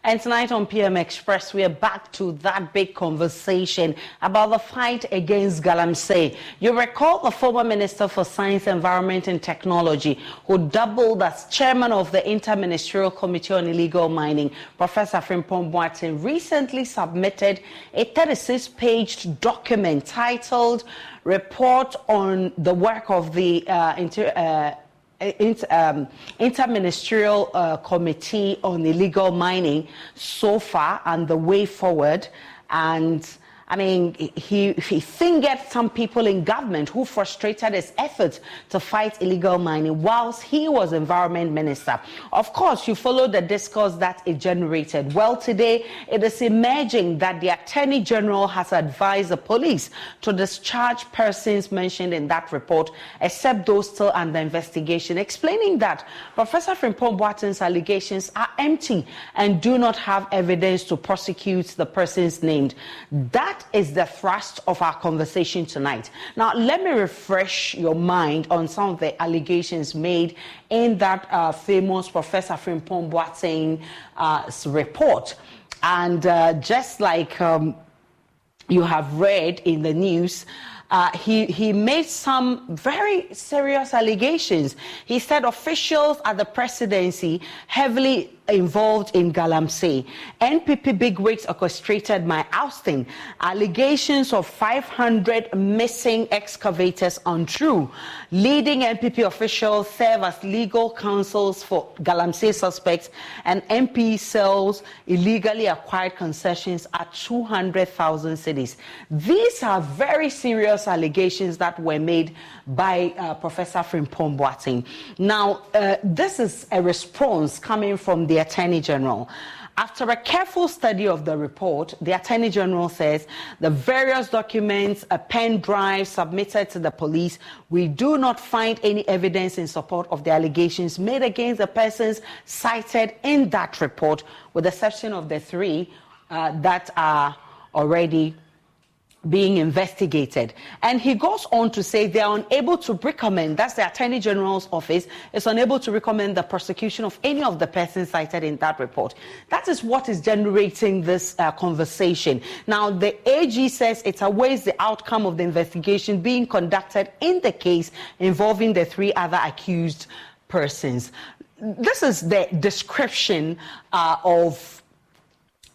And tonight on PM Express, we are back to that big conversation about the fight against galamsey. You recall the former Minister for Science, Environment and Technology, who doubled as chairman of the Interministerial Committee on Illegal Mining, Professor Frimpong Boateng, recently submitted a 36-page document titled Report on the Work of the Interministerial Committee on Illegal Mining so far and the way forward. And I mean, he fingered some people in government who frustrated his efforts to fight illegal mining whilst he was environment minister. Of course, you follow the discourse that it generated. Well, today it is emerging that the Attorney General has advised the police to discharge persons mentioned in that report, except those still under investigation, explaining that Professor Frimpong Boateng's allegations are empty and do not have evidence to prosecute the persons named. That is the thrust of our conversation tonight. Now, let me refresh your mind on some of the allegations made in that famous Professor Frimpong Boateng's report. And just like you have read in the news, he made some very serious allegations. He said officials at the presidency heavily involved in galamsey. NPP bigwigs orchestrated my ousting. Allegations of 500 missing excavators untrue. Leading NPP officials serve as legal counsels for galamsey suspects, and MP sells illegally acquired concessions at 200,000 cedis. These are very serious allegations that were made by Professor Frimpong Boateng. Now, this is a response coming from the Attorney General. After a careful study of the report, the Attorney General says the various documents, a pen drive submitted to the police, we do not find any evidence in support of the allegations made against the persons cited in that report, with the exception of the three that are already being investigated. And he goes on to say they are unable to recommend, that's the Attorney General's office, is unable to recommend the prosecution of any of the persons cited in that report. That is what is generating this conversation. Now, the AG says it awaits the outcome of the investigation being conducted in the case involving the three other accused persons. This is the description of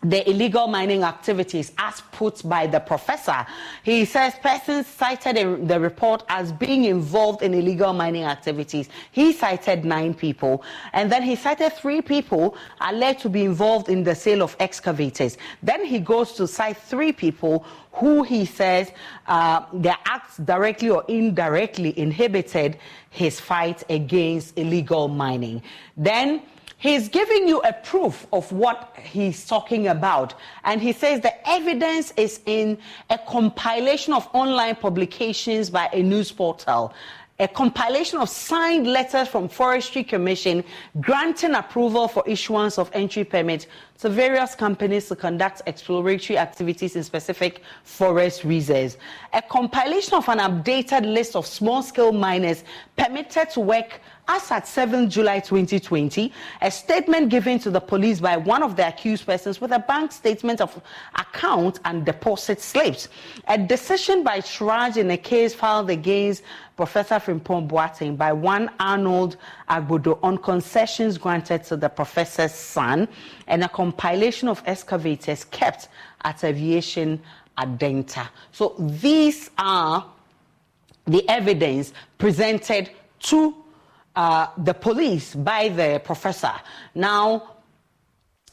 the illegal mining activities as put by the professor. He says persons cited in the report as being involved in illegal mining activities. He cited 9 people, and then he cited 3 people alleged to be involved in the sale of excavators. Then he goes to cite 3 people who he says their acts directly or indirectly inhibited his fight against illegal mining. Then he's giving you a proof of what he's talking about. And he says the evidence is in a compilation of online publications by a news portal, a compilation of signed letters from Forestry Commission granting approval for issuance of entry permits to various companies to conduct exploratory activities in specific forest reserves, a compilation of an updated list of small-scale miners permitted to work as at 7 July 2020, a statement given to the police by one of the accused persons with a bank statement of account and deposit slips, a decision by charge in a case filed against Professor Frimpong Boateng by one Arnold Agbodo on concessions granted to the professor's son, and a compilation of excavators kept at Aviation Adenta. So these are the evidence presented to the police by the professor. Now,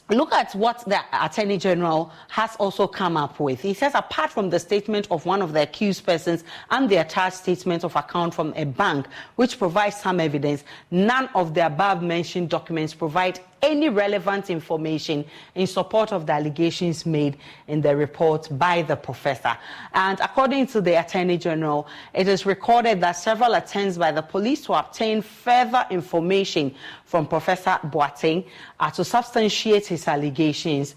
look at what the Attorney General has also come up with. He says apart from the statement of one of the accused persons and the attached statement of account from a bank, which provides some evidence, none of the above mentioned documents provide any relevant information in support of the allegations made in the report by the professor. And according to the Attorney General, it is recorded that several attempts by the police to obtain further information from Professor Boateng to substantiate his allegations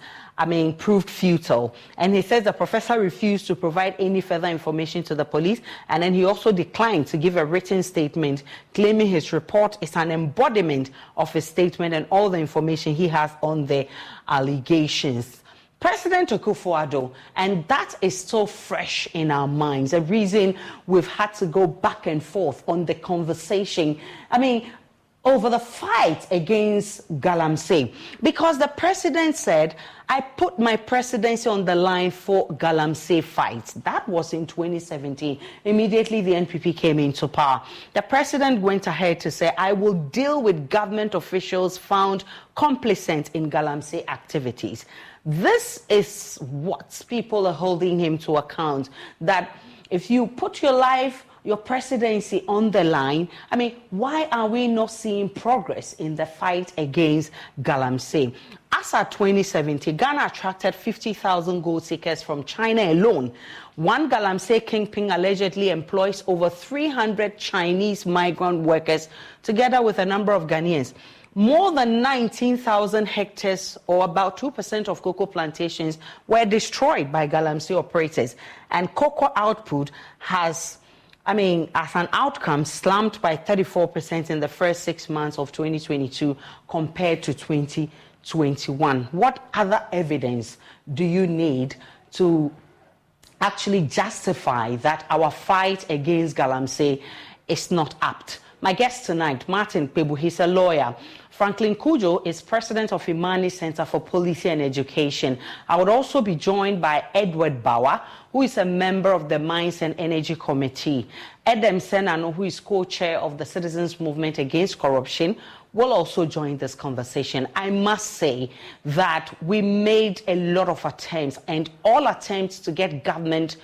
proved futile. And he says the professor refused to provide any further information to the police, and then he also declined to give a written statement, claiming his report is an embodiment of his statement and all the information he has on the allegations. President Akufo-Addo, and that is still fresh in our minds, the reason we've had to go back and forth on the conversation, over the fight against Galamsey, because the president said, I put my presidency on the line for Galamsey fight. That was in 2017. Immediately the NPP came into power. The president went ahead to say, I will deal with government officials found complicit in Galamsey activities. This is what people are holding him to account, that if you put your presidency on the line, why are we not seeing progress in the fight against Galamsey? As at 2017, Ghana attracted 50,000 gold seekers from China alone. One Galamsey kingpin allegedly employs over 300 Chinese migrant workers, together with a number of Ghanaians. More than 19,000 hectares, or about 2% of cocoa plantations, were destroyed by Galamsey operators, and cocoa output has, as an outcome, slumped by 34% in the first 6 months of 2022 compared to 2021. What other evidence do you need to actually justify that our fight against Galamsey is not apt? My guest tonight, Martin Kpebu, he's a lawyer. Franklin Kujo is president of Imani Center for Policy and Education. I would also be joined by Edward Bauer, who is a member of the Mines and Energy Committee. Edem Senano, who is co-chair of the Citizens Movement Against Corruption, will also join this conversation. I must say that we made a lot of attempts, and all attempts to get government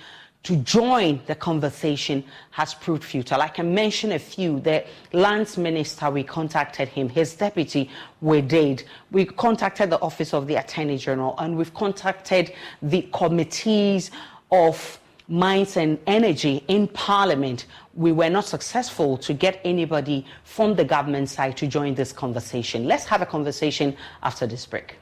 to join the conversation has proved futile. I can mention a few. The lands minister, we contacted him. His deputy, we did. We contacted the office of the Attorney General, and we've contacted the committees of Mines and Energy in Parliament. We were not successful to get anybody from the government side to join this conversation. Let's have a conversation after this break.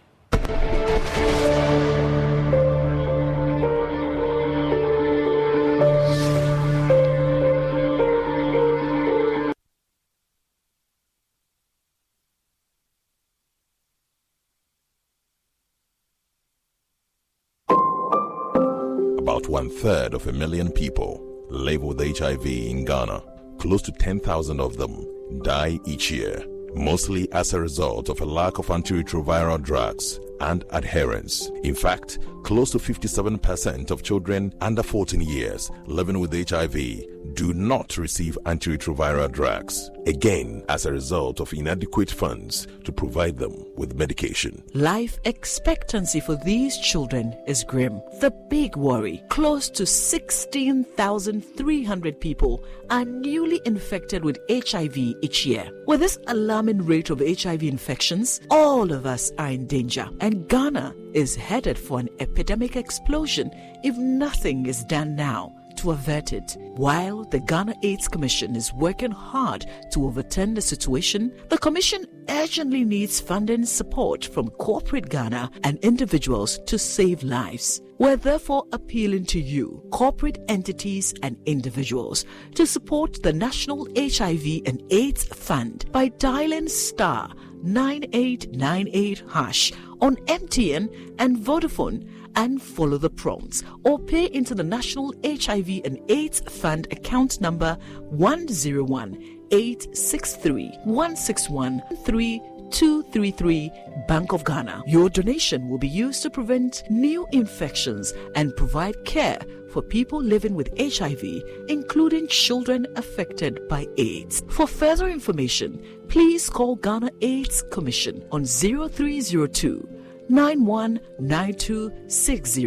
About 1/3 of a million people live with HIV in Ghana. Close to 10,000 of them die each year, mostly as a result of a lack of antiretroviral drugs and adherence. In fact, close to 57% of children under 14 years living with HIV do not receive antiretroviral drugs, again as a result of inadequate funds to provide them with medication. Life expectancy for these children is grim. The big worry: close to 16,300 people are newly infected with HIV each year. With this alarming rate of HIV infections, all of us are in danger, and Ghana is headed for an epidemic explosion if nothing is done now to avert it. While the Ghana AIDS Commission is working hard to overturn the situation, the Commission urgently needs funding support from corporate Ghana and individuals to save lives. We're therefore appealing to you, corporate entities and individuals, to support the National HIV and AIDS Fund by dialing *9898# on MTN and Vodafone and follow the prompts, or pay into the National HIV and AIDS Fund account number 101-863-161-3233, Bank of Ghana. Your donation will be used to prevent new infections and provide care for people living with HIV, including children affected by AIDS. For further information, please call Ghana AIDS Commission on 0302 919260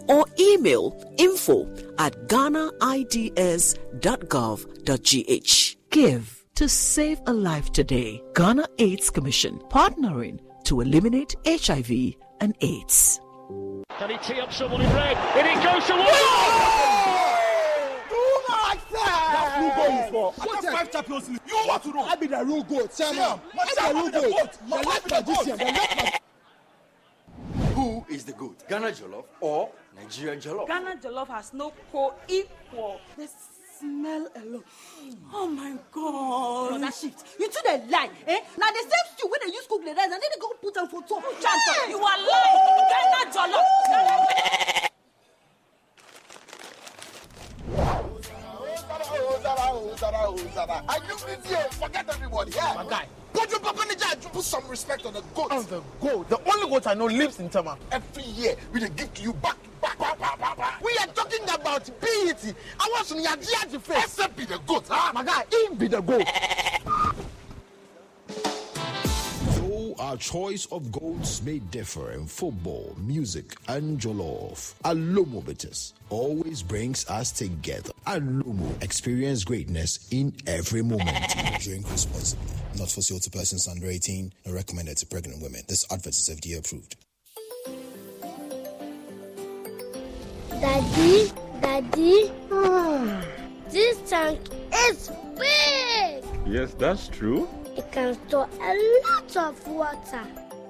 or email info@ghanaids.gov.gh. Give to save a life today. Ghana AIDS Commission, partnering to eliminate HIV and AIDS. Can he tee up someone in red? And it goes to one! Do not say! That's who goes for. I got 5 Champions League. You want to know? I be the real goat. I'm the real goat. Who is the GOAT? Ghana jollof or Nigeria jollof? Ghana jollof has no co-equal. The smell alone. Oh my God. For that shift, you two they lie, eh? Now the same stew when they use cook the rice and then they go put them for top. Hey! You are lying. Ghana jollof. I knew this year. Forget everybody. Yeah. My guy. Put your papa in the jar. Put some respect on the goat. On the goat. The only goat I know lives in Tama. Every year, we dey give to you back. We are talking about PET. I want some Yaji face. Except be the goat, huh? My guy, he be the goat. Though our choice of goats may differ in football, music, and jollof, Alomo Bitters always brings us together. Alomo, experience greatness in every moment. Drink responsibly. Not for sale to persons under 18 and recommended to pregnant women. This advert is FDA approved. Daddy, this tank is big. Yes, that's true. It can store a lot of water.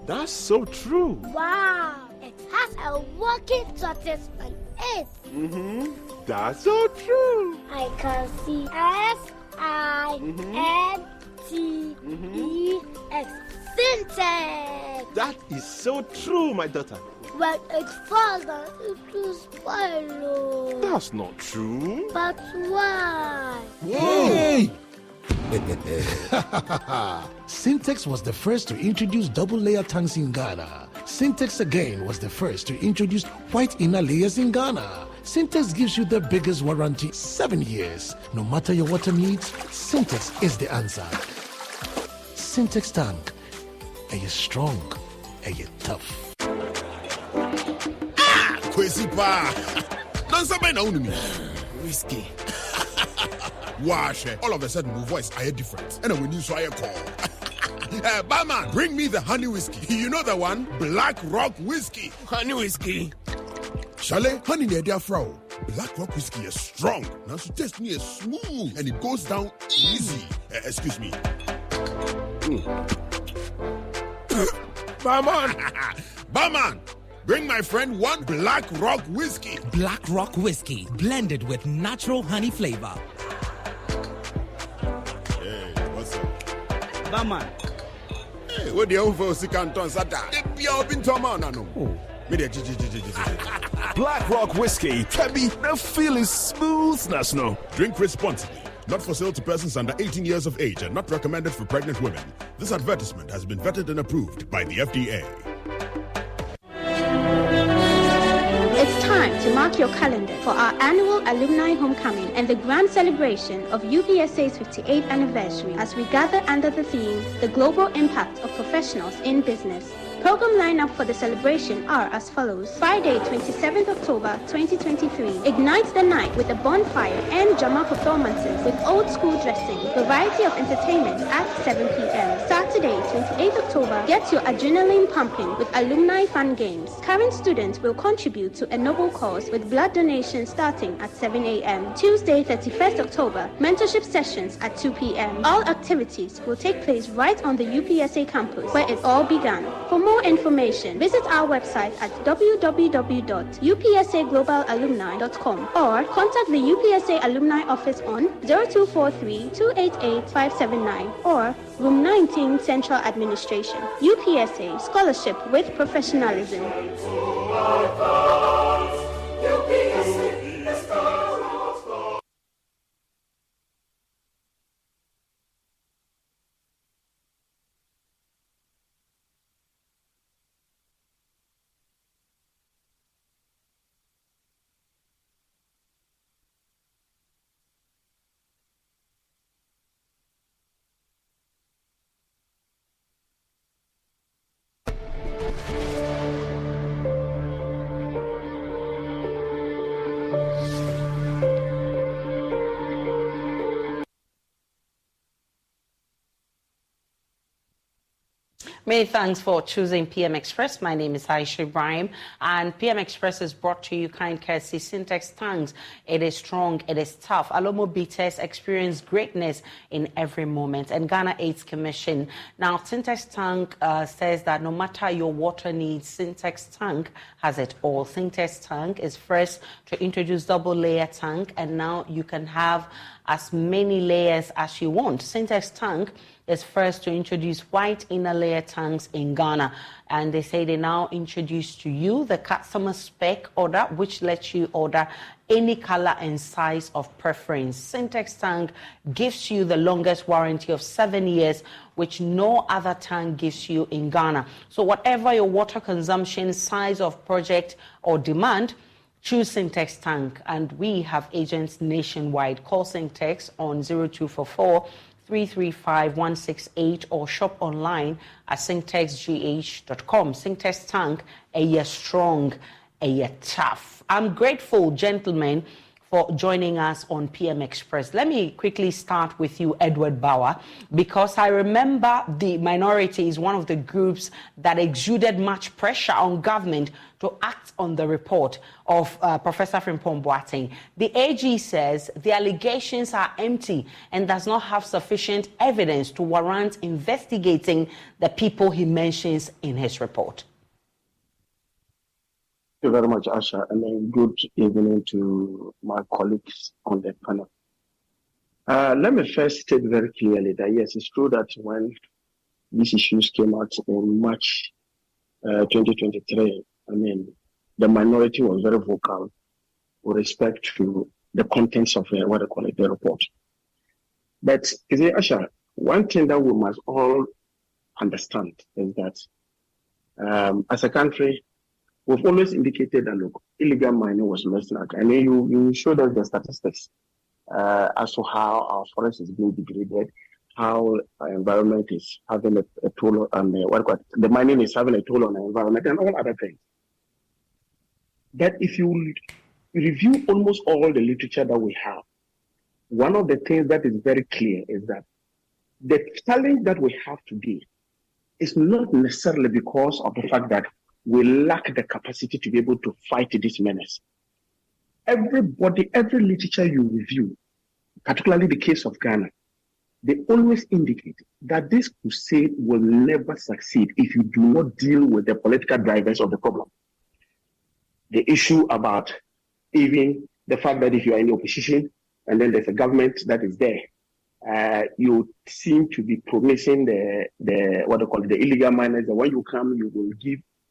That's so true. Wow, it has a working tortoise on it. That's so true. I can see SINTEX. Syntax. That is so true, my daughter. When it falls down, it will spoil. That's not true. But why? Hey! Syntex was the first to introduce double-layer tanks in Ghana. Syntex again was the first to introduce white inner layers in Ghana. Syntex gives you the biggest warranty, 7 years. No matter your water needs, Syntex is the answer. Syntex tank. Are you strong? Are you tough? Kwesi pa. Nansa be na unumi. Whiskey. Wash. All of a sudden, my voice I hear different. And when you saw a call. Barman, bring me the honey whiskey. You know the one? Black Rock Whiskey. Honey whiskey. Chalet, honey near their frau. Black Rock Whiskey is strong. Now so taste me is smooth and it goes down easy. Excuse me. Barman, bring my friend one Black Rock Whiskey. Black Rock Whiskey, blended with natural honey flavor. Hey, what's up? Barman. Hey, what the hell for Sikanton Sata? They be all been to man, no. Black Rock Whiskey, Tabby, the feeling smooth, national. Drink responsibly. Not for sale to persons under 18 years of age and not recommended for pregnant women. This advertisement has been vetted and approved by the FDA. It's time to mark your calendar for our annual alumni homecoming and the grand celebration of UPSA's 58th anniversary as we gather under the theme, The Global Impact of Professionals in Business. Program lineup for the celebration are as follows. Friday, 27th October 2023, ignite the night with a bonfire and drama performances with old school dressing, variety of entertainment at 7 p.m. Saturday, 28th October, get your adrenaline pumping with alumni fun games. Current students will contribute to a noble cause with blood donation starting at 7 a.m. Tuesday, 31st October, mentorship sessions at 2 p.m. All activities will take place right on the UPSA campus where it all began. For more information, visit our website at www.upsaglobalalumni.com or contact the UPSA Alumni Office on 0243-288-579 or Room 19 Central Administration. UPSA, scholarship with professionalism. Many thanks for choosing PM Express. My name is Aisha Ibrahim, and PM Express is brought to you kind courtesy Syntax Tanks. It is strong, it is tough. Alomo bitters experience greatness in every moment, and Ghana AIDS Commission. Now, Syntax Tank says that no matter your water needs, Syntax Tank has it all. Syntax Tank is first to introduce double layer tank, and now you can have as many layers as you want. Syntax Tank is first to introduce white inner layer tanks in Ghana, and they say they now introduce to you the customer spec order, which lets you order any color and size of preference. Syntax Tank gives you the longest warranty of 7 years, which no other tank gives you in Ghana. So whatever your water consumption, size of project or demand, choose Syntax Tank, and we have agents nationwide. Call Syntax on 0244 335 168 or shop online at syntaxgh.com. Syntax Tank, a year strong, a year tough. I'm grateful, gentlemen, for joining us on PM Express. Let me quickly start with you, Edward Bauer, because I remember the minority is one of the groups that exuded much pressure on government to act on the report of Professor Frimpong Boateng. The AG says the allegations are empty and does not have sufficient evidence to warrant investigating the people he mentions in his report. Thank you very much, Asha, and then good evening to my colleagues on the panel. Let me first state very clearly that yes, it's true that when these issues came out in March 2023, I mean, the minority was very vocal with respect to the contents of the report. But, you see, Asha, one thing that we must all understand is that as a country, we've always indicated that, look, illegal mining was less than that. I mean, you showed us the statistics as to how our forest is being degraded, how our environment is having a toll on the mining is having a toll on the environment and all other things. But if you review almost all the literature that we have, one of the things that is very clear is that the challenge that we have today is not necessarily because of the fact that we lack the capacity to be able to fight this menace. Every literature you review, particularly the case of Ghana, they always indicate that this crusade will never succeed if you do not deal with the political drivers of the problem. The issue about even the fact that if you are in the opposition and then there's a government that is there, you seem to be promising the illegal miners that when you come, you will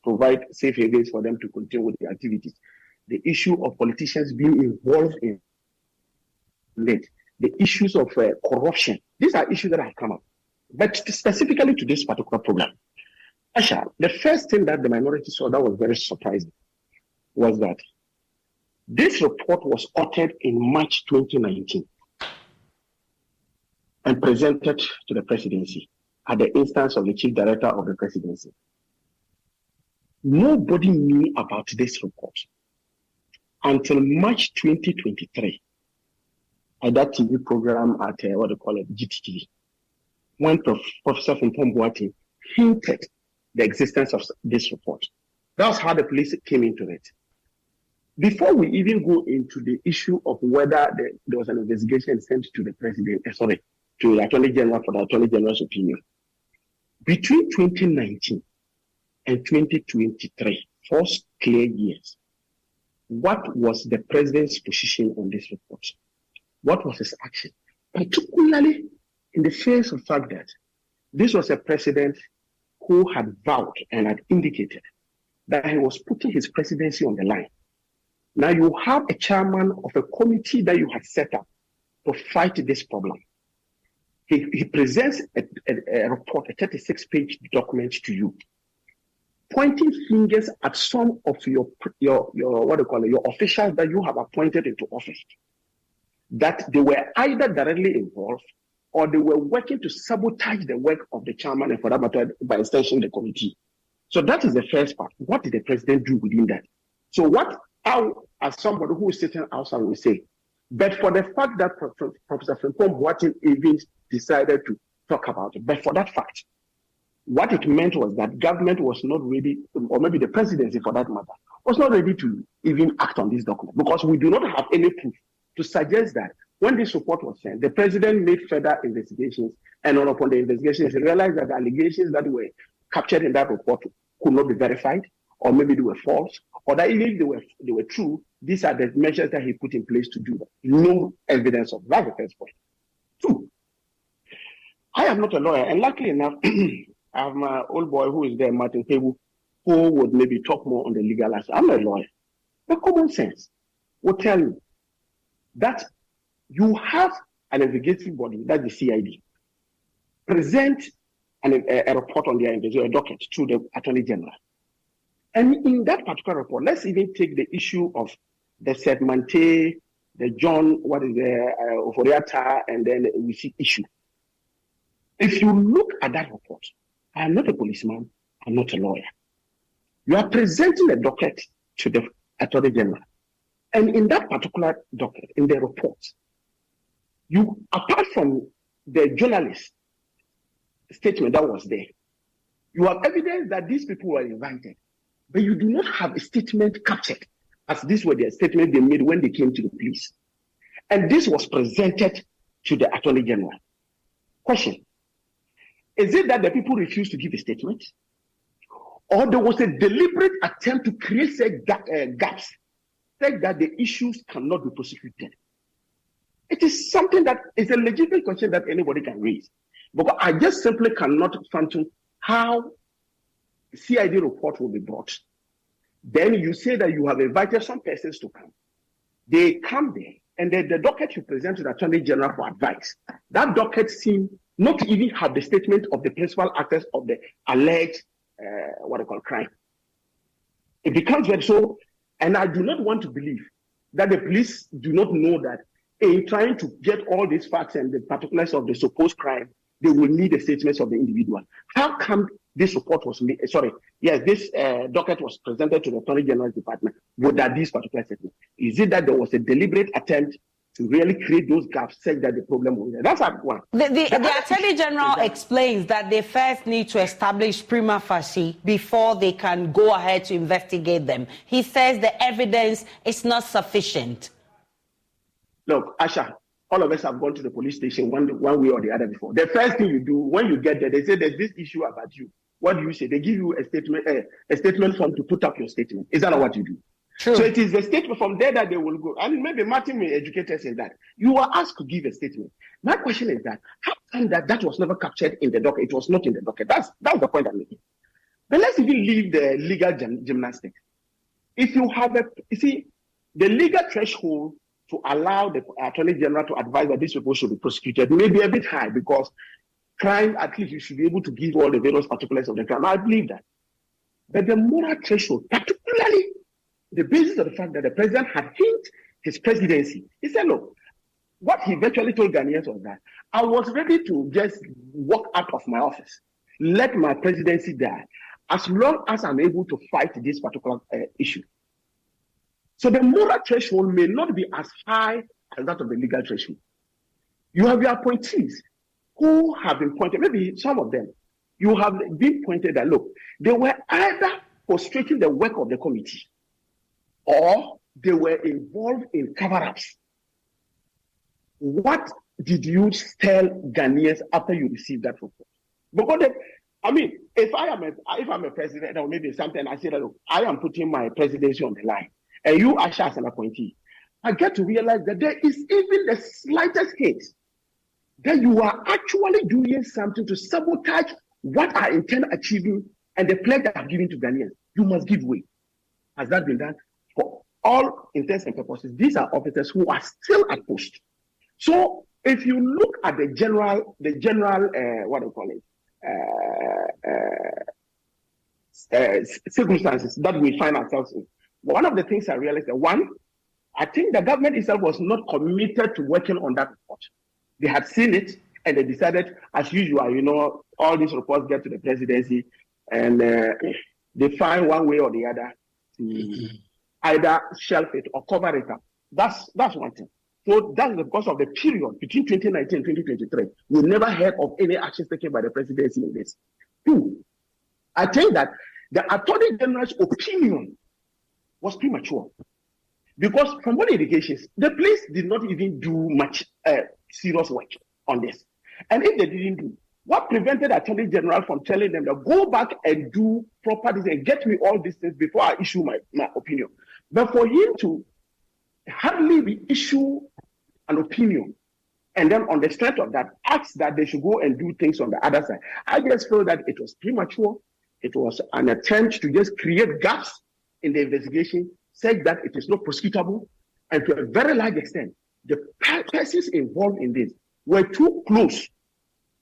provide safe havens for them to continue with their activities. The issue of politicians being involved in it, the issues of corruption, these are issues that have come up. But specifically to this particular problem, Asha, the first thing that the minority saw that was very surprising was that this report was authored in March 2019 and presented to the presidency at the instance of the chief director of the presidency. Nobody knew about this report until March 2023 at that TV program at GTV, when Professor Frimpong Boateng hinted the existence of this report. That's how the police came into it. Before we even go into the issue of whether there was an investigation sent to the president, to the Attorney General for the Attorney General's opinion, between 2019 and 2023, 4 clear years, what was the president's position on this report? What was his action? Particularly in the face of the fact that this was a president who had vowed and had indicated that he was putting his presidency on the line. Now you have a chairman of a committee that you had set up to fight this problem. He presents a report, a 36-page document to you, pointing fingers at some of your officials that you have appointed into office, that they were either directly involved or they were working to sabotage the work of the chairman and, for that matter, by extension, the committee. So that is the first part. What did the president do within that? So as somebody who is sitting outside will say, but for the fact that Professor Frimpong Boateng even decided to talk about it, but for that fact, what it meant was that government was not ready, or maybe the presidency for that matter, was not ready to even act on this document, because we do not have any proof to suggest that when this report was sent, the president made further investigations, and upon the investigations, he realized that the allegations that were captured in that report could not be verified, or maybe they were false, or that even if they were true, these are the measures that he put in place to do that. No evidence of that. The first point. Two, I am not a lawyer, and luckily enough, I have my old boy who is there, Martin Kebu, who would maybe talk more on the legal aspect. I'm not a lawyer. The common sense will tell you that you have an investigative body, that's the CID, present a report on their investigation, a docket to the Attorney General. And in that particular report, let's even take the issue of the Sedmante, the John, Oforiata, and then we see issue. If you look at that report, I am not a policeman, I'm not a lawyer. You are presenting a docket to the Attorney General. And in that particular docket, in the report, you, apart from the journalist statement that was there, you have evidence that these people were invited, but you do not have a statement captured as this was the statement they made when they came to the police. And this was presented to the Attorney General. Question: is it that the people refused to give a statement? Or there was a deliberate attempt to create gaps, such that the issues cannot be prosecuted? It is something that is a legitimate question that anybody can raise. But I just simply cannot fathom how CID report will be brought. Then you say that you have invited some persons to come. They come there, and then the docket you present to the Attorney General for advice. That docket seems not to even have the statement of the principal actors of the alleged crime. It becomes very so, and I do not want to believe that the police do not know that in trying to get all these facts and the particulars of the supposed crime, they will need the statements of the individual. How come this report was made? This docket was presented to the Attorney General's Department without these particular statements. Is it that there was a deliberate attempt to really create those gaps, such that the problem was there? That's one. The Attorney General explains that they first need to establish prima facie before they can go ahead to investigate them. He says the evidence is not sufficient. Look, Asha, all of us have gone to the police station one way or the other before. The first thing you do when you get there, they say there's this issue about you. What do you say? They give you a statement form to put up your statement. Is that not what you do? True. So it is the statement from there that they will go. And maybe Martin may educate us in that. You are asked to give a statement. My question is that how come that was never captured in the docket? It was not in the docket. That's the point I'm making. But let's even leave the legal gymnastics. If you have the legal threshold to allow the Attorney General to advise that these people should be prosecuted may be a bit high, because crime, at least you should be able to give all the various particulars of the crime. I believe that. But the moral threshold, particularly the basis of the fact that the president had hinted his presidency, he said, look, what he eventually told Ghanaians was that I was ready to just walk out of my office, let my presidency die, as long as I'm able to fight this particular issue. So the moral threshold may not be as high as that of the legal threshold. You have your appointees who have been pointed, maybe some of them, you have been pointed that, look, they were either frustrating the work of the committee or they were involved in cover-ups. What did you tell Ghanaians after you received that report? Because if I'm a president, or maybe something, I say that, look, I am putting my presidency on the line, and you usher as an appointee, I get to realize that there is even the slightest hint that you are actually doing something to sabotage what I intend achieving and the pledge that I've given to Ghanaians. You must give way. Has that been done? For all intents and purposes, these are officers who are still at post. So if you look at the general, circumstances that we find ourselves in, one of the things I realized that, one, I think the government itself was not committed to working on that report. They had seen it and they decided, as usual, all these reports get to the presidency and they find one way or the other to either shelf it or cover it up. That's one thing. So that's because of the period between 2019 and 2023. We never heard of any actions taken by the presidency in this. Two, I think that the Attorney General's opinion was premature. Because from what indications, the police did not even do much serious work on this. And if they didn't do, what prevented Attorney General from telling them to go back and do proper this and get me all these things before I issue my opinion? But for him to hardly reissue an opinion and then on the strength of that, ask that they should go and do things on the other side, I just feel that it was premature. It was an attempt to just create gaps in the investigation, said that it is not prosecutable, and to a very large extent, the persons involved in this were too close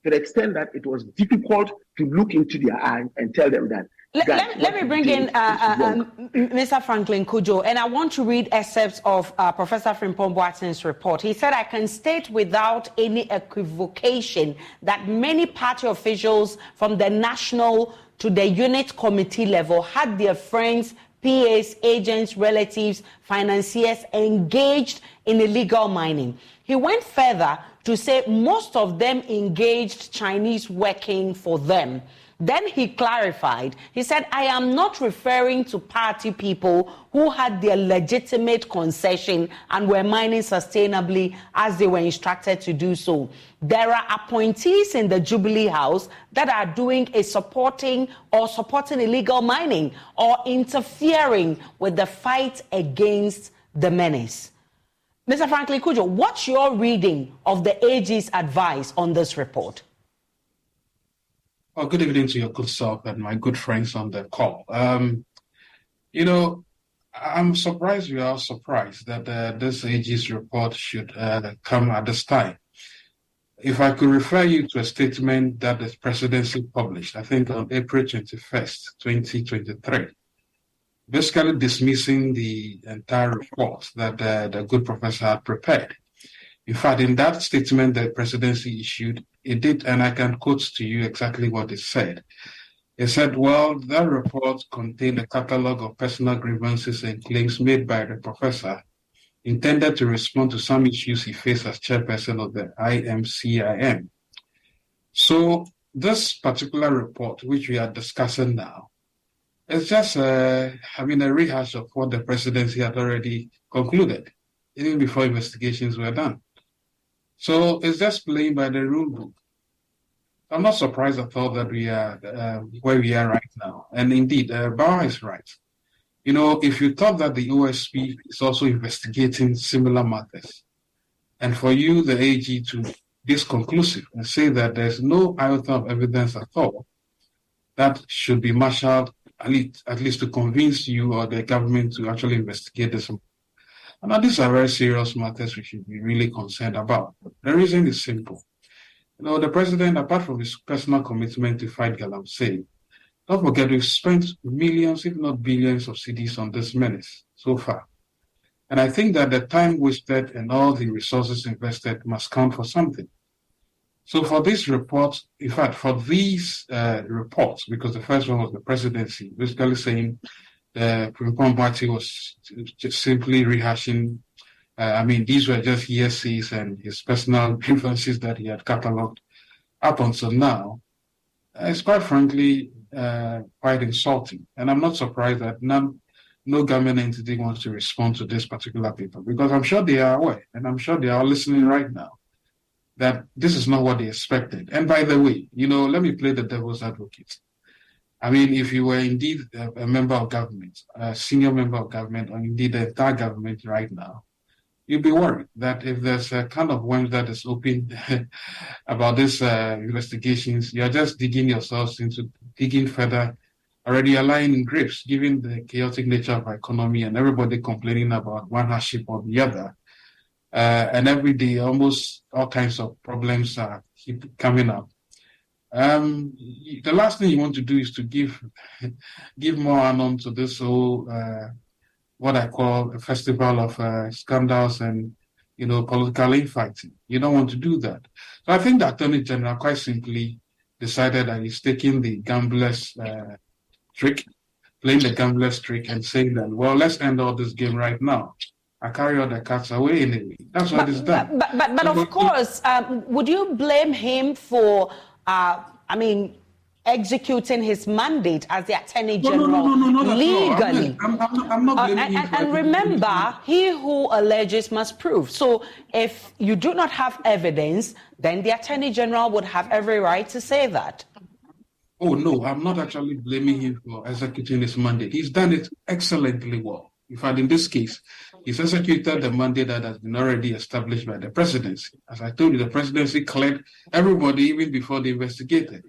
to the extent that it was difficult to look into their eyes and tell them that. Let me bring in Mr. Franklin Kujo, and I want to read excerpts of Professor Frimpong Boateng's report. He said, I can state without any equivocation that many party officials from the national to the unit committee level had their friends, PAs, agents, relatives, financiers engaged in illegal mining. He went further to say most of them engaged Chinese working for them. Then he clarified. He said, I am not referring to party people who had their legitimate concession and were mining sustainably as they were instructed to do so. There are appointees in the Jubilee House that are doing supporting illegal mining or interfering with the fight against the menace. Mr. Franklin Kujo, what's your reading of the AG's advice on this report? Well, good evening to your good self and my good friends on the call. I'm surprised we are surprised that this AG's report should come at this time. If I could refer you to a statement that the presidency published, I think on April 21st, 2023, basically dismissing the entire report that the good professor had prepared. In fact, in that statement the presidency issued, it did, and I can quote to you exactly what it said. It said, well, that report contained a catalog of personal grievances and claims made by the professor intended to respond to some issues he faced as chairperson of the IMCIM. So this particular report, which we are discussing now, is just a rehash of what the presidency had already concluded, even before investigations were done. So it's just playing by the rule book. I'm not surprised at all that we are where we are right now. And indeed, Bauer is right. If you thought that the OSP is also investigating similar matters, and for you, the AG, to be disconclusive and say that there's no iota of evidence at all, that should be marshaled at least to convince you or the government to actually investigate this. And now these are very serious matters we should be really concerned about. The reason is simple. The president, apart from his personal commitment to fight galamsey, don't forget we've spent millions, if not billions, of cedis on this menace so far. And I think that the time wasted and all the resources invested must count for something. So for this report, in fact, for these reports, because the first one was the presidency, basically saying Frimpong Boateng was just simply rehashing. These were just hearsays and his personal grievances that he had catalogued up until now. It's quite frankly quite insulting. And I'm not surprised that no government entity wants to respond to this particular paper, because I'm sure they are aware, and I'm sure they are listening right now, that this is not what they expected. And by the way, let me play the devil's advocate. If you were indeed a member of government, a senior member of government, or indeed the entire government right now, you'd be worried that if there's a kind of worm that is open about these investigations, you're just digging yourselves into digging further, already lying in graves, given the chaotic nature of our economy and everybody complaining about one hardship or the other. And every day, almost all kinds of problems keep coming up. The last thing you want to do is to give more anon to this whole what I call a festival of scandals and political infighting. You don't want to do that. So I think the Attorney General quite simply decided that he's taking the gambler's trick, playing the gambler's trick, and saying that, well, let's end all this game right now. I carry all the cats away anyway. That's what it's done. But of course, would you blame him for, executing his mandate as the Attorney General no, not at all. legally. I'm not blaming him. And remember, he who alleges must prove. So if you do not have evidence, then the Attorney General would have every right to say that. Oh, no, I'm not actually blaming him for executing his mandate. He's done it excellently well. In fact, in this case, he's executed the mandate that has been already established by the presidency. As I told you, the presidency cleared everybody even before they investigated.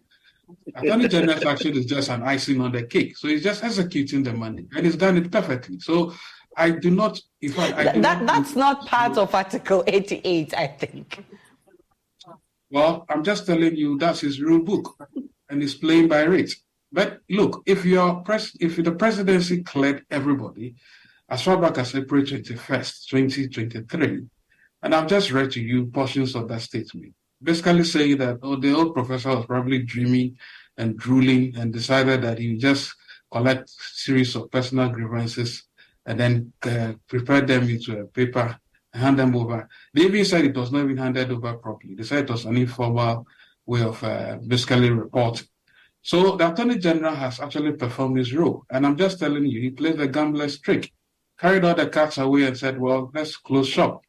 Attorney General's action is just an icing on the cake. So he's just executing the mandate, and he's done it perfectly. So I do not, in fact, that's not part of Article 88, I think. Well, I'm just telling you that's his rule book, and he's playing by it. But look, if the presidency cleared everybody as far back as April 21st, 2023, and I've just read to you portions of that statement, basically saying that, the old professor was probably dreaming and drooling and decided that he would just collect a series of personal grievances and then prepare them into a paper and hand them over. They even said it was not even handed over properly. They said it was an informal way of basically reporting. So the Attorney General has actually performed his role. And I'm just telling you, he played the gambler's trick, carried all the cats away and said, well, let's close shop.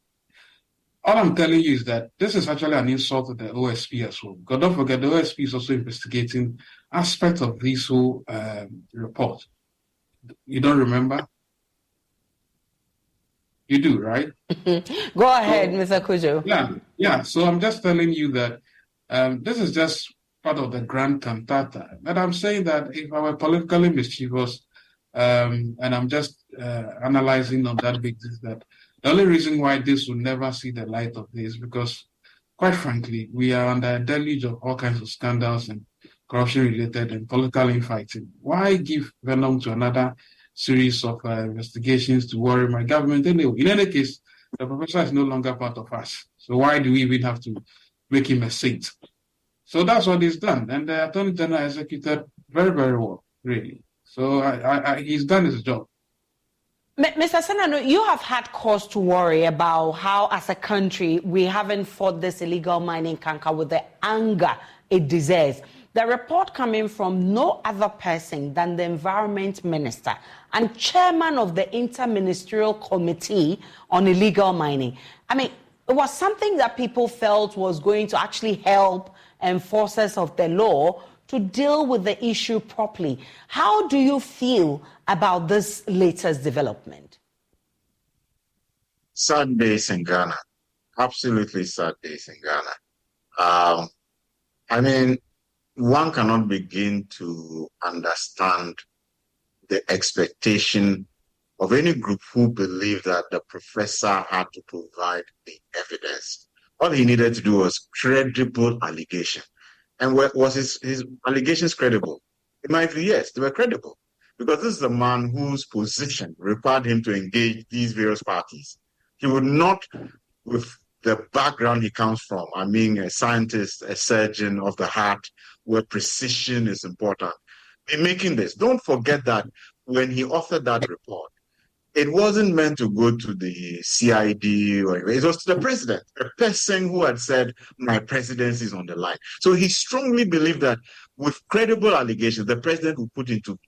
All I'm telling you is that this is actually an insult to the OSP as well. Because don't forget, the OSP is also investigating aspects of this whole report. You don't remember? You do, right? Go ahead, Mr. Kujo. Yeah. So I'm just telling you that this is just part of the grand cantata. But I'm saying that if I were politically mischievous, and I'm just analyzing on that basis, that the only reason why this will never see the light of day is because, quite frankly, we are under a deluge of all kinds of scandals and corruption-related and political infighting. Why give venom to another series of investigations to worry my government anyway? In any case, the professor is no longer part of us. So why do we even have to make him a saint? So that's what he's done. And the Attorney General executed very, very well, really. So he's done his job. Mr. Senano, you have had cause to worry about how, as a country, we haven't fought this illegal mining canker with the anger it deserves. The report coming from no other person than the Environment Minister and Chairman of the Interministerial Committee on Illegal Mining. I mean, it was something that people felt was going to actually help enforcers of the law to deal with the issue properly. How do you feel about this latest development? Sad days in Ghana. Absolutely sad days in Ghana. I mean, one cannot begin to understand the expectation of any group who believed that the professor had to provide the evidence. All he needed to do was credible allegation. And was his allegations credible? In my view, yes, they were credible. Because this is a man whose position required him to engage these various parties. He would not, with the background he comes from, I mean, a scientist, a surgeon of the heart, where precision is important, in making this. Don't forget that when he authored that report, it wasn't meant to go to the CID or it was to the president, a person who had said, my presidency is on the line. So he strongly believed that with credible allegations, the president would put into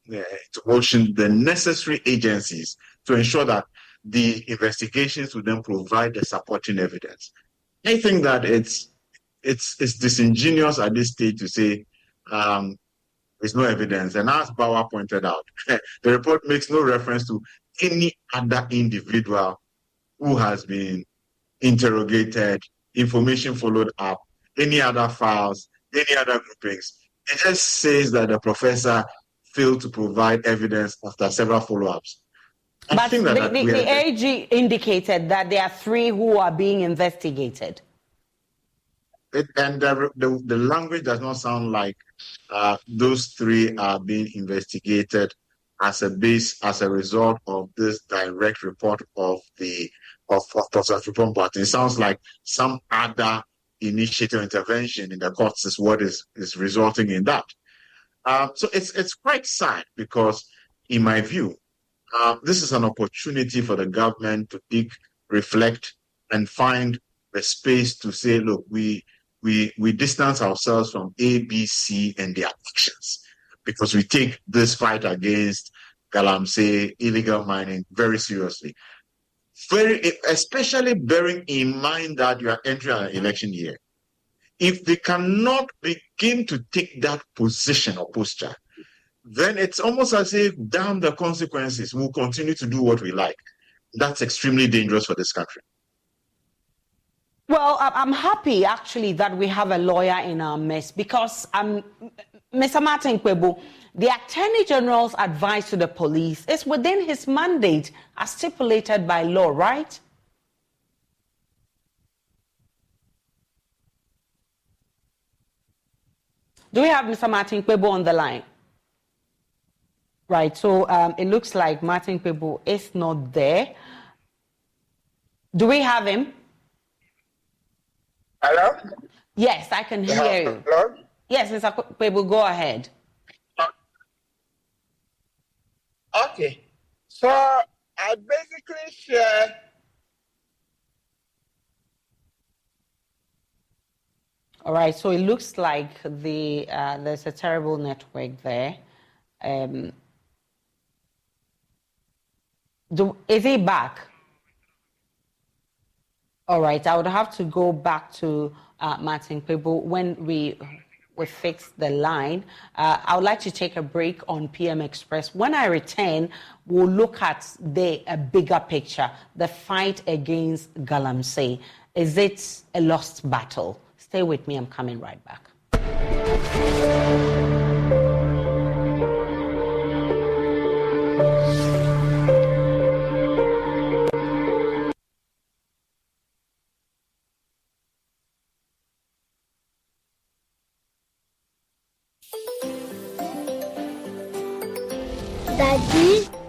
motion the necessary agencies to ensure that the investigations would then provide the supporting evidence. I think that it's disingenuous at this stage to say there's no evidence. And as Bauer pointed out, the report makes no reference to any other individual who has been interrogated, information followed up, any other files, any other groupings. It just says that the professor failed to provide evidence after several follow-ups. But the AG indicated that there are 3 who are being investigated. The language does not sound like those 3 are being investigated as a result of this direct report of Professor Frimpong Boateng. It sounds like some other initiative intervention in the courts is what is resulting in that. So it's quite sad because, in my view, this is an opportunity for the government to think, reflect, and find the space to say, look, we we distance ourselves from A, B, C, and their actions, because we take this fight against Galamsey, illegal mining, very seriously. Especially bearing in mind that you are entering an election year. If they cannot begin to take that position or posture, then it's almost as if, damn the consequences, we'll continue to do what we like. That's extremely dangerous for this country. Well, I'm happy actually that we have a lawyer in our midst, because Mr. Martin Kpebu, the Attorney General's advice to the police is within his mandate as stipulated by law, right? Do we have Mr. Martin Kpebu on the line? Right, so it looks like Martin Kpebu is not there. Do we have him? Hello? Yes, I can hear you. Hello? Yes, Mr. Kpebu, go ahead. Okay. So I basically share. All right, so it looks like there's a terrible network there. Is he back? All right, I would have to go back to Martin Kpebu when we fix the line. I would like to take a break on PM Express. When I return, we'll look at a bigger picture, the fight against Galamsey. Is it a lost battle? Stay with me, I'm coming right back.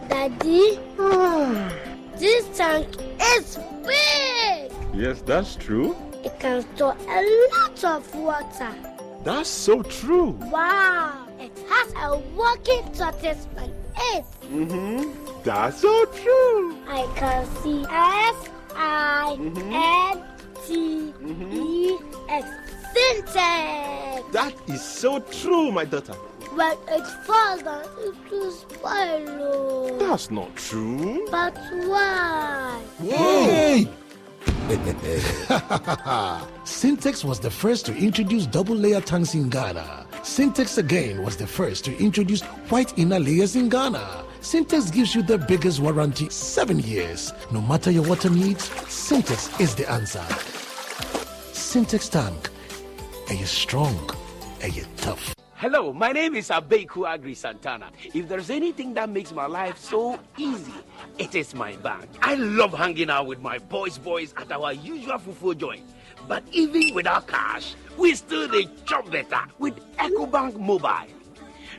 Daddy, this tank is big. Yes, that's true. It can store a lot of water. That's so true. Wow, it has a working tortoise on it. That's so true. I can see S-I-N-T-E-X. Syntax. That is so true, my daughter. When it falls down, it will spoil. That's not true. But why? Hey! Syntex was the first to introduce double-layer tanks in Ghana. Syntex again was the first to introduce white inner layers in Ghana. Syntex gives you the biggest warranty, 7 years. No matter your water needs, Syntex is the answer. Syntex tank. Are you strong? Are you tough? Hello, my name is Abeku Agri Santana. If there's anything that makes my life so easy, it is my bank. I love hanging out with my boys at our usual fufu joint. But even without cash, we still dey chop better with EcoBank Mobile.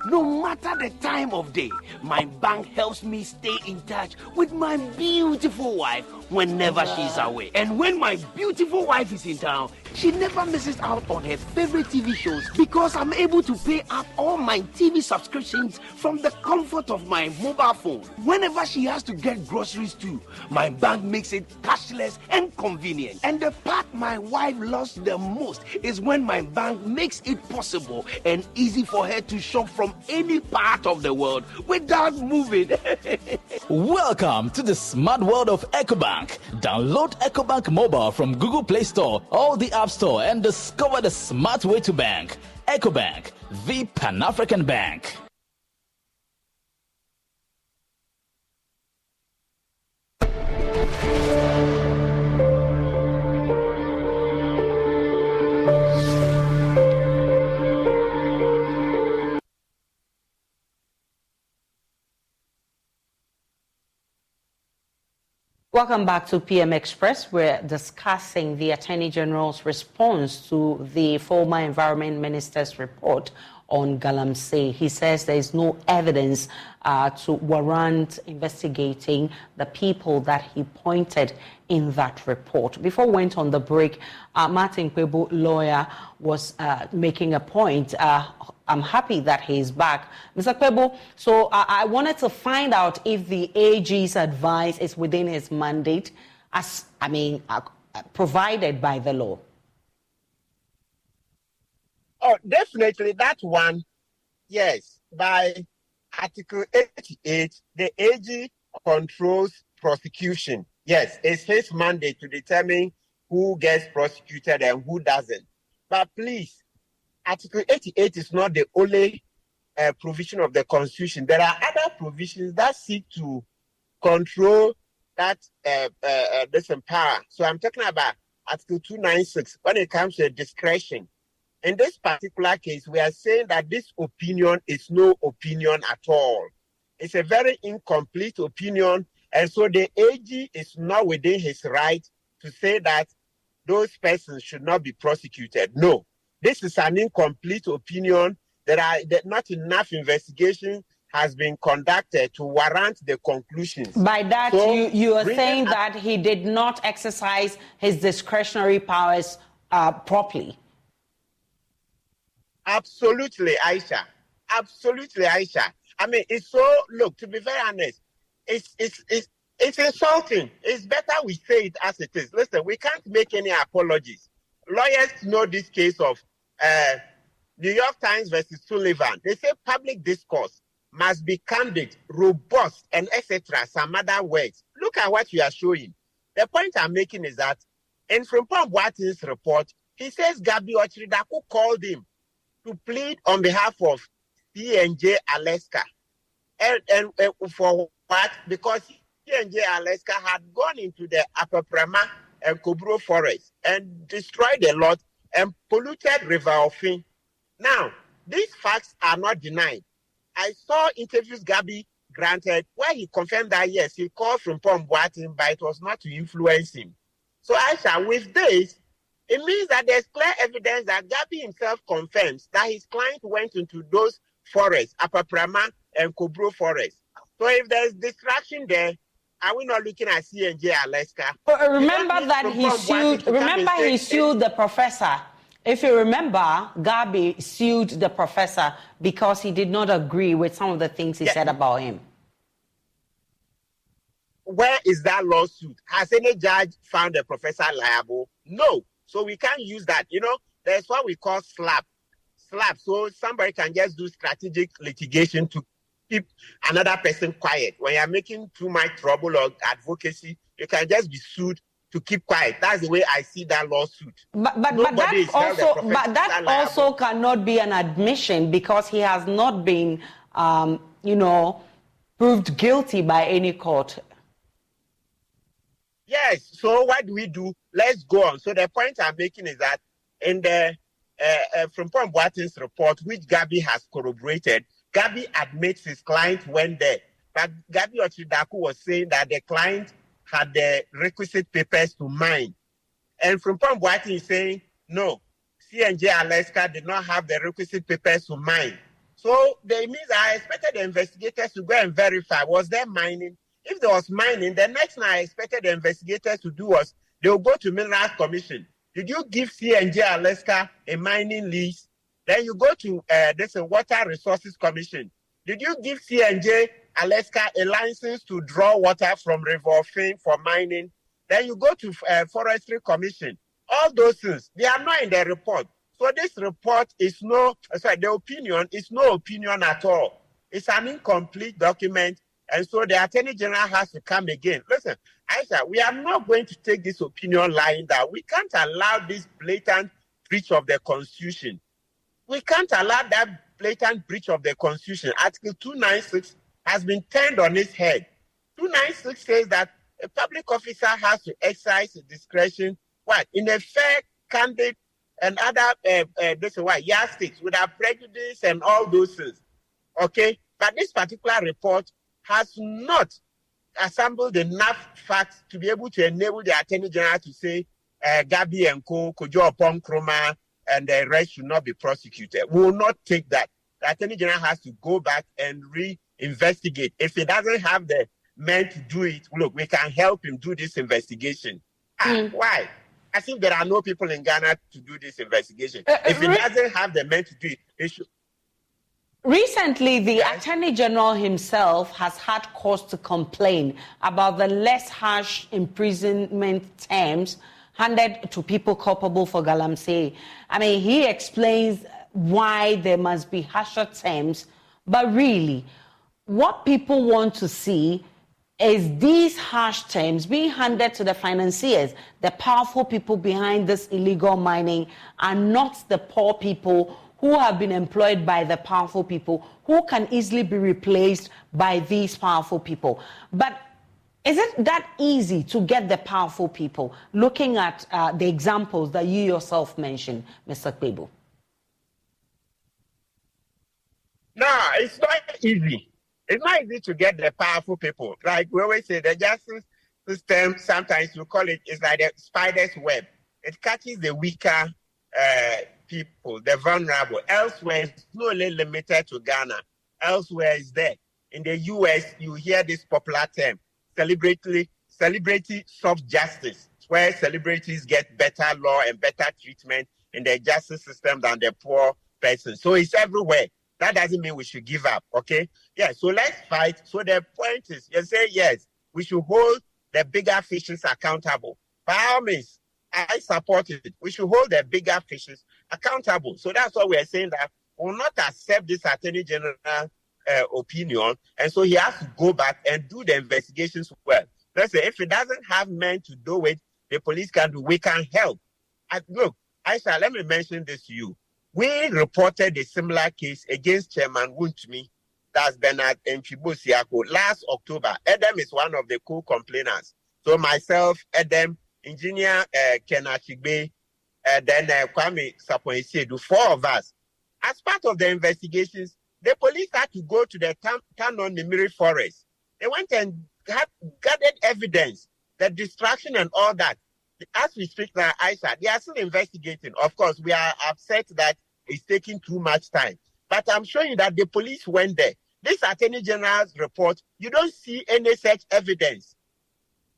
No matter the time of day, my bank helps me stay in touch with my beautiful wife whenever she's away. And when my beautiful wife is in town, she never misses out on her favorite TV shows because I'm able to pay up all my TV subscriptions from the comfort of my mobile phone. Whenever she has to get groceries too, my bank makes it cashless and convenient. And the part my wife loves the most is when my bank makes it possible and easy for her to shop from any part of the world without moving. Welcome to the smart world of EcoBank. Download EcoBank Mobile from Google Play Store or the App Store and discover the smart way to bank. EcoBank, the Pan-African Bank. Welcome back to PM Express. We're discussing the Attorney General's response to the former Environment Minister's report on Galamsey. He says there is no evidence to warrant investigating the people that he pointed in that report. Before we went on the break, Martin Kpebu, lawyer, was making a point. I'm happy that he's back. Mr. Kpebu, so I wanted to find out if the AG's advice is within his mandate, provided by the law. definitely that one, yes. By Article 88, the AG controls prosecution. Yes, it's his mandate to determine who gets prosecuted and who doesn't. But please, Article 88 is not the only provision of the Constitution. There are other provisions that seek to control that this power. So I'm talking about Article 296 when it comes to discretion. In this particular case, we are saying that this opinion is no opinion at all. It's a very incomplete opinion, and so the AG is not within his right to say that those persons should not be prosecuted. No, this is an incomplete opinion. Not enough investigation has been conducted to warrant the conclusions. By that, so, you are saying that he did not exercise his discretionary powers properly. Absolutely, Aisha. Absolutely, Aisha. I mean, it's so, look, to be very honest, it's insulting. It's better we say it as it is. Listen, we can't make any apologies. Lawyers know this case of New York Times versus Sullivan. They say public discourse must be candid, robust, and etc. Some other words. Look at what you are showing. The point I'm making is that in Frimpong Boaten's report, he says Gabi Ochiridaku called him to plead on behalf of CNJ Alaska. And for what? Because CNJ Alaska had gone into the Upper Prama and Kobro forest and destroyed a lot and polluted River Ofin. Now, these facts are not denied. I saw interviews Gabi granted where he confirmed that, yes, he called from Boaten, but it was not to influence him. So, Aisha, with this, it means that there's clear evidence that Gabi himself confirms that his client went into those forests, Upper Prama and Kobro forests. So if there's distraction there, are we not looking at CNJ Alaska? Remember that he sued. Remember he sued the professor. If you remember, Gabi sued the professor because he did not agree with some of the things he said about him. Where is that lawsuit? Has any judge found the professor liable? No. So we can't use that. You know, there's what we call slap. So somebody can just do strategic litigation to keep another person quiet. When you're making too much trouble or advocacy, you can just be sued to keep quiet. That's the way I see that lawsuit. But that also cannot be an admission because he has not been, proved guilty by any court. Yes. So what do? Let's go on. So the point I'm making is that in the Frimpong Boaten's report, which Gabi has corroborated, Gabi admits his client went there. But Gabi Ochiridaku was saying that the client had the requisite papers to mine. And Frimpong Boaten is saying, no, CNJ Alaska did not have the requisite papers to mine. So that means I expected the investigators to go and verify, was there mining? If there was mining, the next thing I expected the investigators to do was they will go to Minerals Commission. Did you give CNJ Alaska a mining lease? Then you go to there's a Water Resources Commission. Did you give CNJ Alaska a license to draw water from River Ofin for mining? Then you go to Forestry Commission. All those things, they are not in the report. So this report is the opinion is no opinion at all. It's an incomplete document. And so the Attorney General has to come again. Listen, Aisha, we are not going to take this opinion lying down. We can't allow this blatant breach of the Constitution. We can't allow that blatant breach of the Constitution. Article 296 has been turned on its head. 296 says that a public officer has to exercise his discretion, in a fair, candid, and other yardsticks without prejudice and all those things. Okay? But this particular report has not assembled enough facts to be able to enable the Attorney General to say Gabi and Kojo Opon Kroma and the rest should not be prosecuted. We will not take that. The Attorney General has to go back and re-investigate. If he doesn't have the men to do it, look, we can help him do this investigation. Why? As if there are no people in Ghana to do this investigation. If he doesn't have the men to do it, they should. Recently, the Attorney General himself has had cause to complain about the less harsh imprisonment terms handed to people culpable for galamsey. I mean, he explains why there must be harsher terms, but really, what people want to see is these harsh terms being handed to the financiers, the powerful people behind this illegal mining, and not the poor people who have been employed by the powerful people, who can easily be replaced by these powerful people. But is it that easy to get the powerful people, looking at the examples that you yourself mentioned, Mr. Kpebu? No, it's not easy. It's not easy to get the powerful people. Like we always say, the justice system, sometimes you call it, it's like the spider's web. It catches the weaker people, the vulnerable. Elsewhere, it's not only limited to Ghana. Elsewhere, it's there. In the US, you hear this popular term, celebrity soft justice, where celebrities get better law and better treatment in the justice system than the poor person. So it's everywhere. That doesn't mean we should give up, okay? Yeah, so let's fight. So the point is, you say, yes, we should hold the bigger fishes accountable. By all means, I support it. We should hold the bigger fishes accountable. So that's why we are saying that we will not accept this Attorney General opinion. And so he has to go back and do the investigations well. Let's say if he doesn't have men to do it, the police can do, we can help. Look, Aisha, let me mention this to you. We reported a similar case against Chairman Wuntumi, that's Bernard Mfibosiako, last October. Edem is one of the co-complainants. So myself, Edem, Engineer Kenachigbe, then Kwame Sapoisedu, 4 of us. As part of the investigations, the police had to go to the Tanon Nimiri forest. They went and gathered evidence, the distraction and all that. As we speak now, Aisha, they are still investigating. Of course, we are upset that it's taking too much time. But I'm showing you that the police went there. This Attorney General's report, you don't see any such evidence.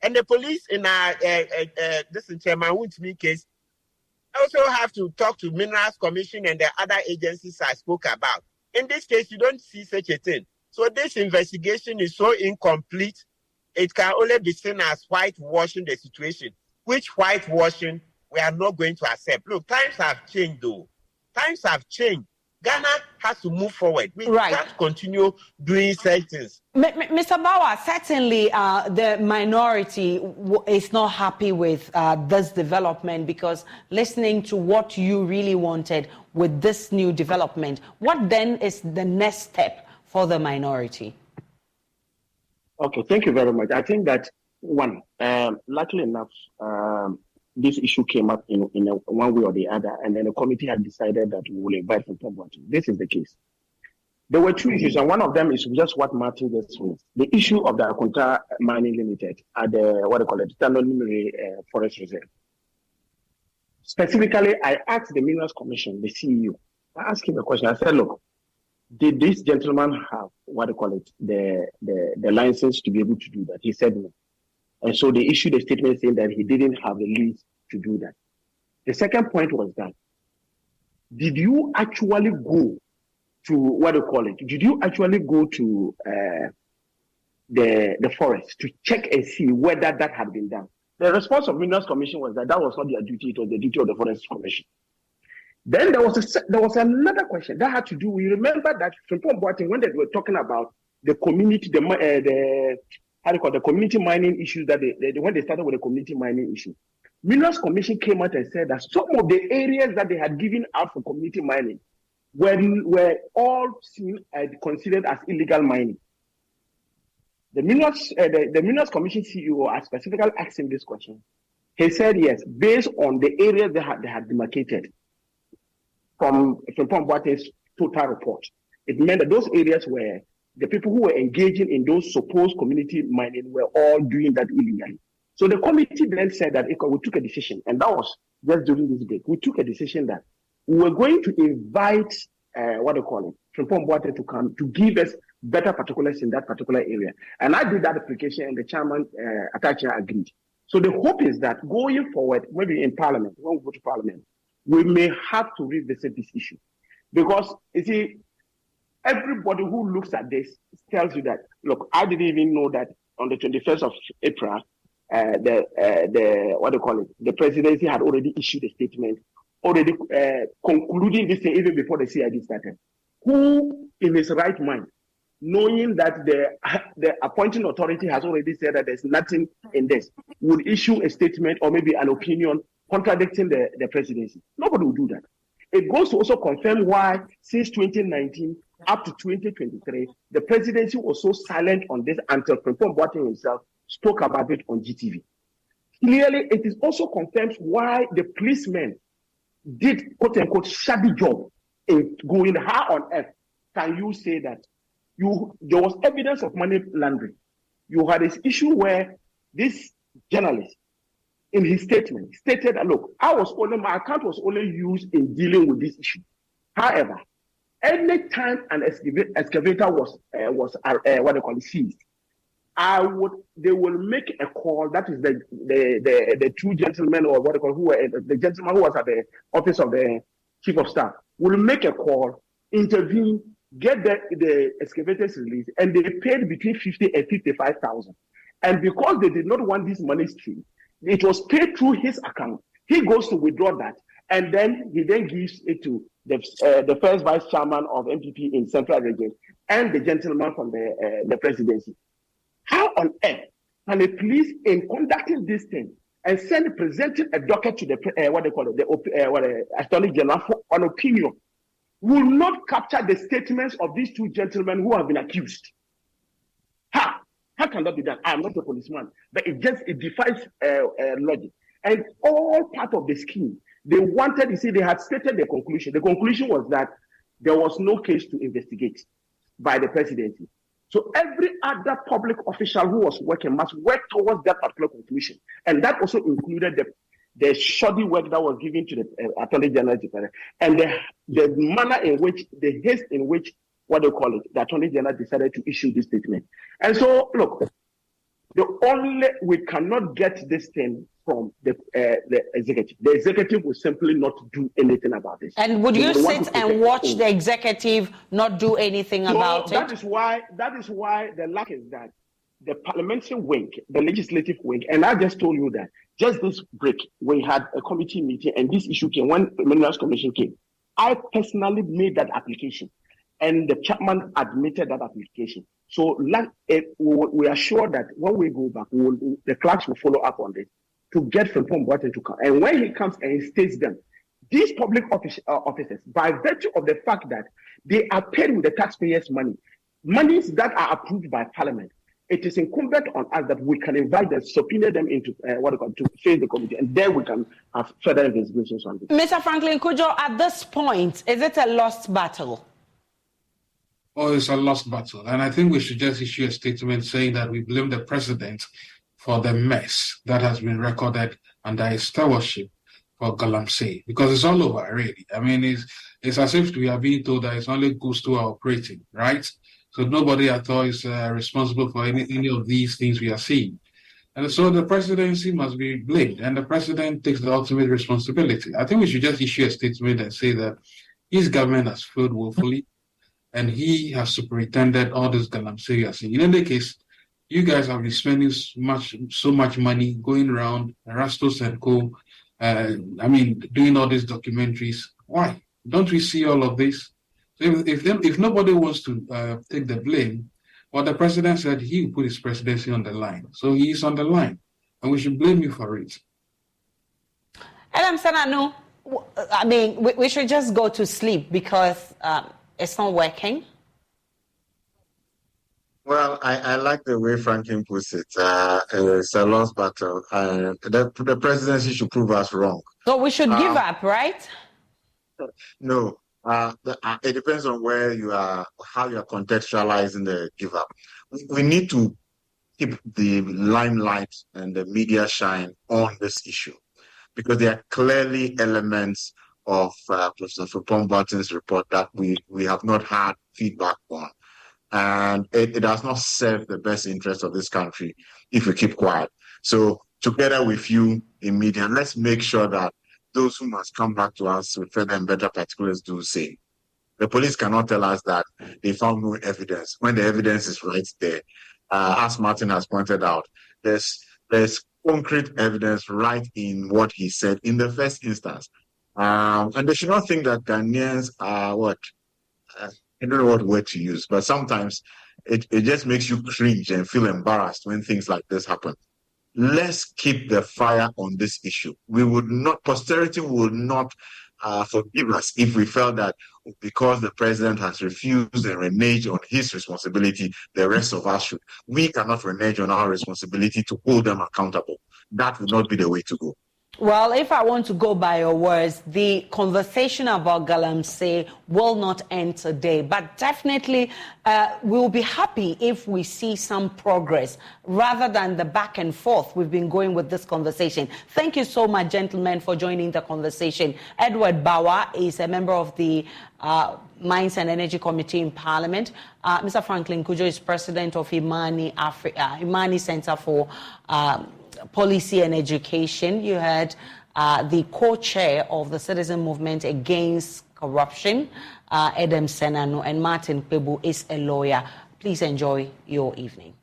And the police in this Chairman Wuntumi case also have to talk to Minerals Commission and the other agencies I spoke about. In this case, you don't see such a thing. So this investigation is so incomplete, it can only be seen as whitewashing the situation, which whitewashing we are not going to accept. Look, times have changed though. Times have changed. Ghana has to move forward. We can't continue doing such things. Mr. Bauer, certainly the minority is not happy with this development, because listening to what you really wanted with this new development, what then is the next step for the minority? Okay, thank you very much. I think that, one, luckily enough, this issue came up in one way or the other, and then the committee had decided that we will invite from Tabwati. This is the case. There were 2 issues, and one of them is just what Martin just finished. The issue of the Akunta Mining Limited at the Tanon Forest Reserve. Specifically, I asked the Minerals Commission, the CEO, I asked him a question. I said, look, did this gentleman have the license to be able to do that? He said no. And so they issued a statement saying that he didn't have the lease to do that. The second point was that, did you actually go to, did you actually go to the forest to check and see whether that had been done? The response of Minerals Commission was that was not their duty, it was the duty of the Forest Commission. Then there was another question that had to do, we remember that when they were talking about the community, the community mining issues, that when they started with the community mining issue, Minerals Commission came out and said that some of the areas that they had given out for community mining were all seen and considered as illegal mining. The Minerals Commission CEO, I specifically asked him this question. He said yes, based on the areas they had demarcated from Boate's total report. It meant that those areas where the people who were engaging in those supposed community mining were all doing that illegally. So the committee then said that we took a decision, and that was just during this break. We took a decision that we were going to invite Frimpong Boate to come to give us better particulars in that particular area. And I did that application, and the chairman Atacha agreed. So the hope is that going forward, maybe in Parliament, when we go to Parliament, we may have to revisit this issue. Because, you see, everybody who looks at this tells you that, look, I didn't even know that on the 21st of April, the presidency had already issued a statement already concluding this thing even before the CID started. Who, in his right mind, knowing that the appointing authority has already said that there's nothing in this, would issue a statement or maybe an opinion contradicting the presidency? Nobody will do that. It goes to also confirm why, since 2019 up to 2023, the presidency was so silent on this until Frimpong Boateng himself spoke about it on GTV. Clearly, it is also confirms why the policemen did quote-unquote shabby job in going. How on earth can you say that there was evidence of money laundering? You had this issue where this journalist, in his statement, stated that, look, my account was only used in dealing with this issue. However, any time an excavator was seized, they will make a call. That is the two gentlemen, or the gentleman who was at the office of the chief of staff, will make a call, intervene, get the excavators released, and they paid between 50 and 55,000. And because they did not want this money stream, it was paid through his account. He goes to withdraw that, and then he gives it to the first vice chairman of MPP in Central Region and the gentleman from the presidency. How on earth can a police, in conducting this thing and presenting a docket to the Attorney General for an opinion, will not capture the statements of these two gentlemen who have been accused? How can that be done? I'm not a policeman, but it defies logic. And all part of the scheme, they had stated the conclusion. The conclusion was that there was no case to investigate by the presidency. So every other public official who was working must work towards that particular conclusion. And that also included the shoddy work that was given to the Attorney General, and the manner in which, the haste in which, the Attorney General decided to issue this statement. And so, look, we cannot get this thing from the executive. The executive will simply not do anything about this. And would you sit and watch the executive not do anything about it? That is why the lack is that the parliamentary wing, the legislative wing, and I just told you that just this break, we had a committee meeting and this issue came when the Minerals Commission came. I personally made that application, and the chairman admitted that application. So we are sure that when we go back, the clerks will follow up on this to get Frimpong Boateng to come. And when he comes and he states them, these public officers, by virtue of the fact that they are paid with the taxpayers' money, monies that are approved by Parliament, it is incumbent on us that we can invite them, subpoena them into to face the committee, and then we can have further investigations on this. Mr. Franklin Kujo, at this point, is it a lost battle? Oh, it's a lost battle. And I think we should just issue a statement saying that we blame the president for the mess that has been recorded under his stewardship for Galamsey, because it's all over, really. I mean, it's as if we are being told that it's only Ghost who are operating, right? So nobody at all is responsible for any of these things we are seeing. And so the presidency must be blamed, and the president takes the ultimate responsibility. I think we should just issue a statement and say that his government has failed woefully, and he has superintended all this Galamsey we are seeing. In any case, you guys have been spending so much money going around, Rastos and Co., doing all these documentaries. Why? Don't we see all of this? So if nobody wants to take the blame, well, the president said he will put his presidency on the line. So he is on the line, and we should blame you for it. Adam Sananu, I mean, we should just go to sleep because it's not working. Well, I like the way Franklin puts it. It's a lost battle. The presidency should prove us wrong. So we should give up, right? No. It depends on where you are, how you are contextualizing the give up. We need to keep the limelight and the media shine on this issue, because there are clearly elements of Professor Frimpong Boateng's report that we have not had feedback on. And it does not serve the best interest of this country if we keep quiet. So together with you in media, let's make sure that those who must come back to us with further and better particulars do say. The police cannot tell us that they found no evidence when the evidence is right there. As Martin has pointed out, there's concrete evidence right in what he said in the first instance. And they should not think that Ghanaians are I don't know what word to use, but sometimes it just makes you cringe and feel embarrassed when things like this happen. Let's keep the fire on this issue. Posterity would not forgive us if we felt that because the president has refused and reneged on his responsibility, the rest of us should. We cannot renege on our responsibility to hold them accountable. That would not be the way to go. Well, if I want to go by your words, the conversation about Galamsey will not end today, but definitely we'll be happy if we see some progress rather than the back and forth we've been going with this conversation. Thank you so much, gentlemen, for joining the conversation. Edward Bawa is a member of the Mines and Energy Committee in Parliament. Mr. Franklin Kujo is president of Imani Center for Policy and Education. You heard the co-chair of the Citizen Movement Against Corruption, Edem Senano, and Martin Pebu is a lawyer. Please enjoy your evening.